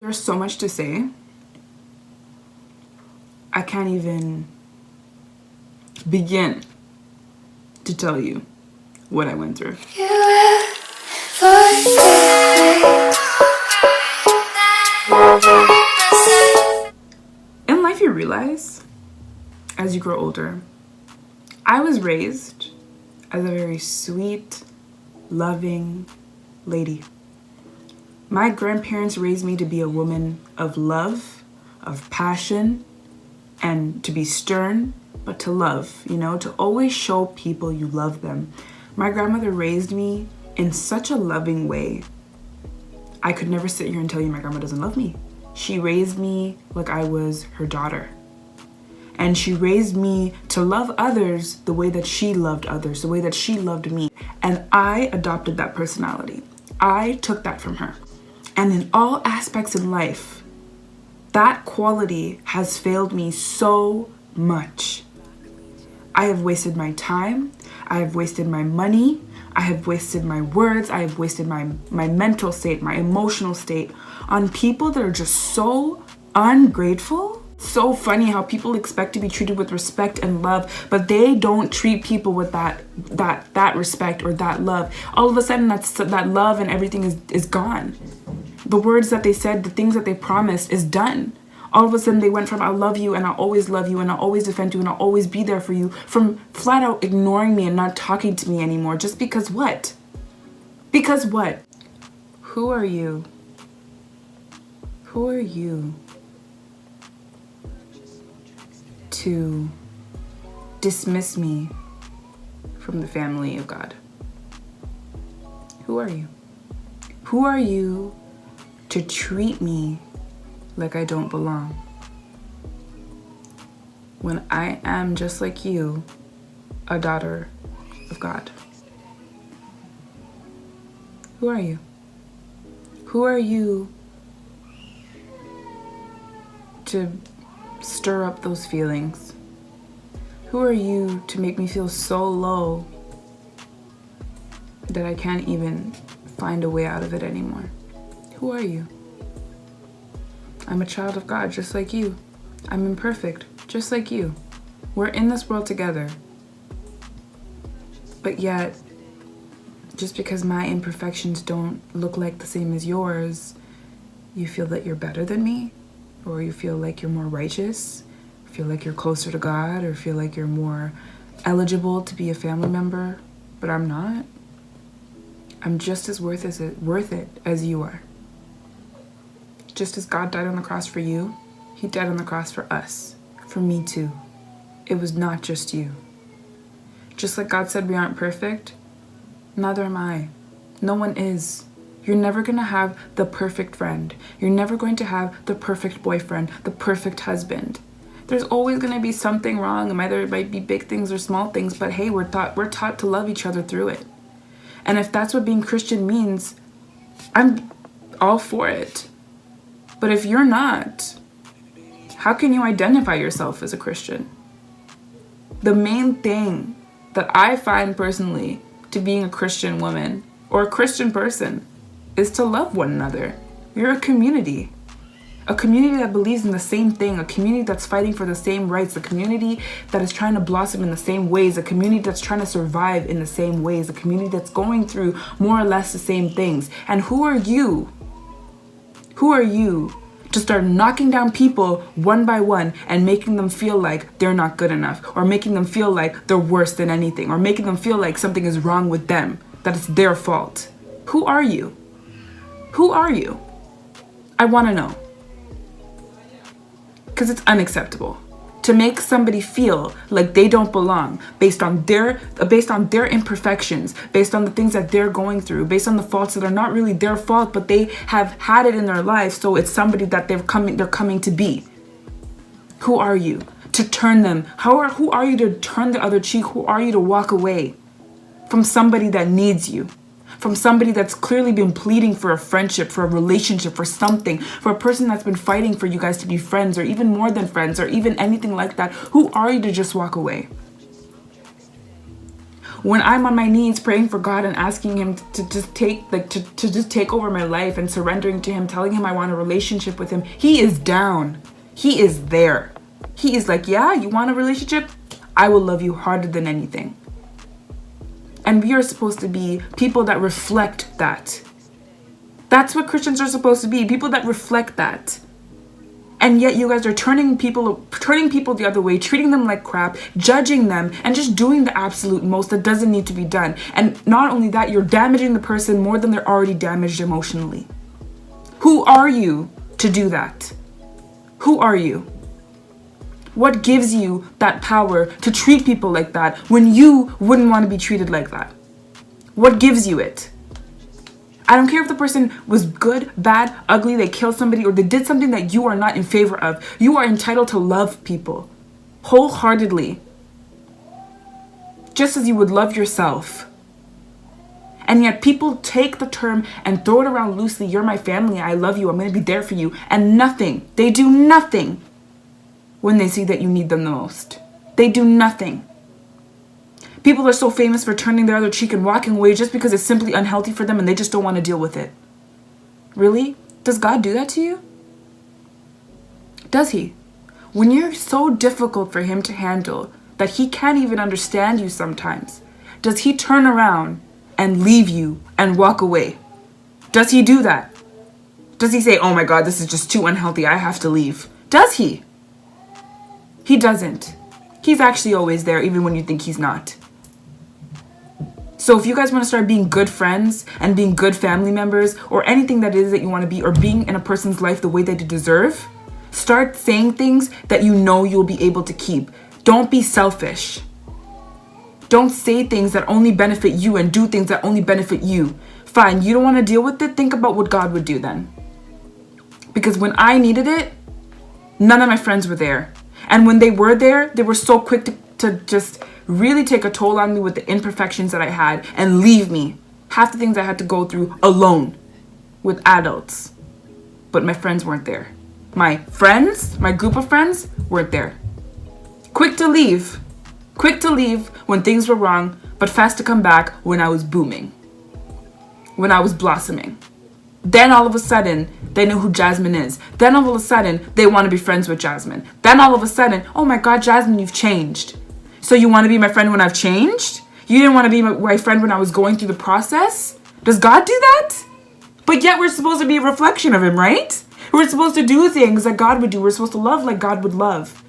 There's so much to say. I can't even begin to tell you what I went through. In life, you realize, as you grow older, I was raised as a very sweet, loving lady. My grandparents raised me to be a woman of love, of passion, and to be stern, but to love, to always show people you love them. My grandmother raised me in such a loving way. I could never sit here and tell you my grandma doesn't love me. She raised me like I was her daughter. And she raised me to love others the way that she loved others, the way that she loved me. And I adopted that personality. I took that from her. And in all aspects in life, that quality has failed me so much. I have wasted my time. I have wasted my money. I have wasted my words. I have wasted my mental state, my emotional state on people that are just so ungrateful. So funny how people expect to be treated with respect and love, but they don't treat people with that respect or that love. All of a sudden, that love and everything is gone. The words that they said, the things that they promised is done. All of a sudden, they went from I love you and I'll always love you and I'll always defend you and I'll always be there for you, from flat out ignoring me and not talking to me anymore. Just because what? Because what? Who are you? Who are you to dismiss me from the family of God? Who are you? Who are you to treat me like I don't belong, when I am, just like you, a daughter of God? Who are you? Who are you to stir up those feelings? Who are you to make me feel so low that I can't even find a way out of it anymore? Who are you? I'm a child of God, just like you. I'm imperfect, just like you. We're in this world together. But yet, just because my imperfections don't look like the same as yours, you feel that you're better than me? Or you feel like you're more righteous? Feel like you're closer to God? Or feel like you're more eligible to be a family member? But I'm not. I'm just as worth it as you are. Just as God died on the cross for you, He died on the cross for us, for me too. It was not just you. Just like God said we aren't perfect, neither am I. No one is. You're never going to have the perfect friend. You're never going to have the perfect boyfriend, the perfect husband. There's always going to be something wrong, and either it might be big things or small things, but hey, we're taught to love each other through it. And if that's what being Christian means, I'm all for it. But if you're not, how can you identify yourself as a Christian? The main thing that I find personally to being a Christian woman or a Christian person is to love one another. You're a community that believes in the same thing, a community that's fighting for the same rights, a community that is trying to blossom in the same ways, a community that's trying to survive in the same ways, a community that's going through more or less the same things. And who are you? Who are you to start knocking down people one by one and making them feel like they're not good enough, or making them feel like they're worse than anything, or making them feel like something is wrong with them, that it's their fault? Who are you? Who are you? I want to know. Because it's unacceptable to make somebody feel like they don't belong based on their imperfections, based on the things that they're going through, based on the faults that are not really their fault, but they have had it in their lives, so it's somebody that they're coming to be. Who are you to turn them? Who are you to turn the other cheek? Who are you to walk away from somebody that needs you? From somebody that's clearly been pleading for a friendship, for a relationship, for something, for a person that's been fighting for you guys to be friends, or even more than friends, or even anything like that. Who are you to just walk away? When I'm on my knees praying for God and asking him to just take over my life and surrendering to him, telling him I want a relationship with him, he is down. He is there. He is like, yeah, you want a relationship? I will love you harder than anything. And we are supposed to be people that reflect that. That's what Christians are supposed to be, people that reflect that. And yet you guys are turning people the other way, treating them like crap, judging them, and just doing the absolute most that doesn't need to be done. And not only that, you're damaging the person more than they're already damaged emotionally. Who are you to do that? Who are you? What gives you that power to treat people like that when you wouldn't want to be treated like that? What gives you it? I don't care if the person was good, bad, ugly, they killed somebody, or they did something that you are not in favor of. You are entitled to love people wholeheartedly, just as you would love yourself. And yet people take the term and throw it around loosely. You're my family. I love you. I'm going to be there for you. And nothing. They do nothing when they see that you need them the most. They do nothing. People are so famous for turning their other cheek and walking away just because it's simply unhealthy for them and they just don't want to deal with it. Really? Does God do that to you? Does he? When you're so difficult for him to handle that he can't even understand you sometimes, does he turn around and leave you and walk away? Does he do that? Does he say, oh my God, this is just too unhealthy, I have to leave? Does he? He doesn't. He's actually always there, even when you think he's not. So if you guys want to start being good friends and being good family members or anything that it is that you want to be, or being in a person's life the way that they deserve, start saying things that you know you'll be able to keep. Don't be selfish. Don't say things that only benefit you and do things that only benefit you. Fine, you don't want to deal with it? Think about what God would do then. Because when I needed it, none of my friends were there. And when they were there, they were so quick to just really take a toll on me with the imperfections that I had and leave me. Half the things I had to go through alone with adults. But my friends weren't there. My friends, my group of friends, weren't there. Quick to leave. Quick to leave when things were wrong, but fast to come back when I was booming. When I was blossoming. Then all of a sudden, they know who Jasmine is. Then all of a sudden, they want to be friends with Jasmine. Then all of a sudden, oh my God, Jasmine, you've changed. So you want to be my friend when I've changed? You didn't want to be my friend when I was going through the process? Does God do that? But yet we're supposed to be a reflection of him, right? We're supposed to do things that God would do. We're supposed to love like God would love.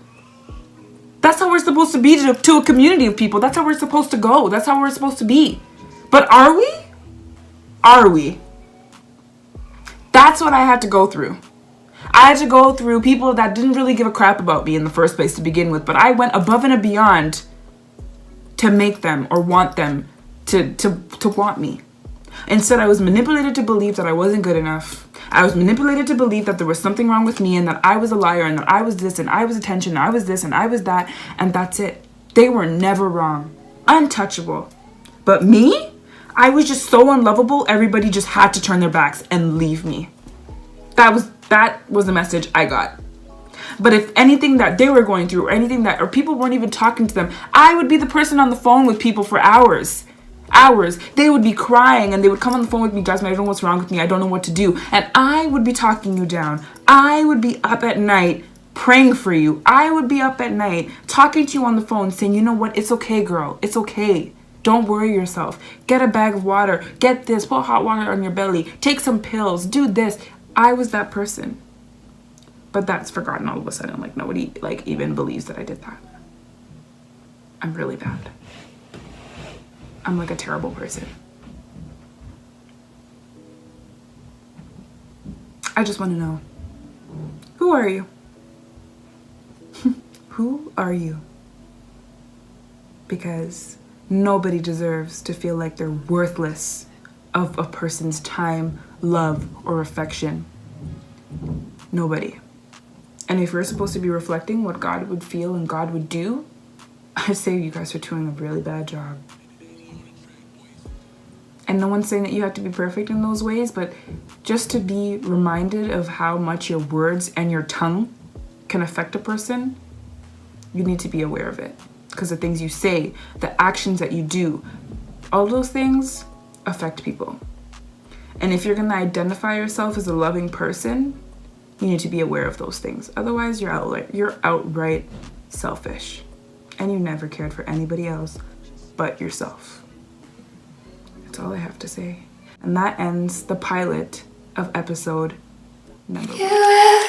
That's how we're supposed to be to a community of people. That's how we're supposed to go. That's how we're supposed to be. But are we? Are we? That's what I had to go through. I had to go through people that didn't really give a crap about me in the first place to begin with, but I went above and beyond to make them or want them to want me. Instead, I was manipulated to believe that I wasn't good enough. I was manipulated to believe that there was something wrong with me and that I was a liar and that I was this and I was attention and I was this and I was that, and that's it. They were never wrong. Untouchable. But me? I was just so unlovable, everybody just had to turn their backs and leave me. That was the message I got. But if anything that they were going through or people weren't even talking to them, I would be the person on the phone with people for hours. They would be crying and they would come on the phone with me, Jasmine, I don't know what's wrong with me. I don't know what to do. And I would be talking you down. I would be up at night praying for you. I would be up at night talking to you on the phone saying, you know what? It's okay, girl. It's okay. Don't worry yourself. Get a bag of water. Get this. Put hot water on your belly. Take some pills. Do this. I was that person. But that's forgotten all of a sudden. Like nobody even believes that I did that. I'm really bad. I'm like a terrible person. I just want to know, who are you? Who are you? Because nobody deserves to feel like they're worthless of a person's time, love, or affection. Nobody. And if you're supposed to be reflecting what God would feel and God would do, I say you guys are doing a really bad job. And no one's saying that you have to be perfect in those ways, but just to be reminded of how much your words and your tongue can affect a person, you need to be aware of it. Because the things you say, the actions that you do, All those things affect people. And if you're going to identify yourself as a loving person, you need to be aware of those things. Otherwise, you're outright selfish. And you never cared for anybody else but yourself. That's all I have to say. And that ends the pilot of episode number 1.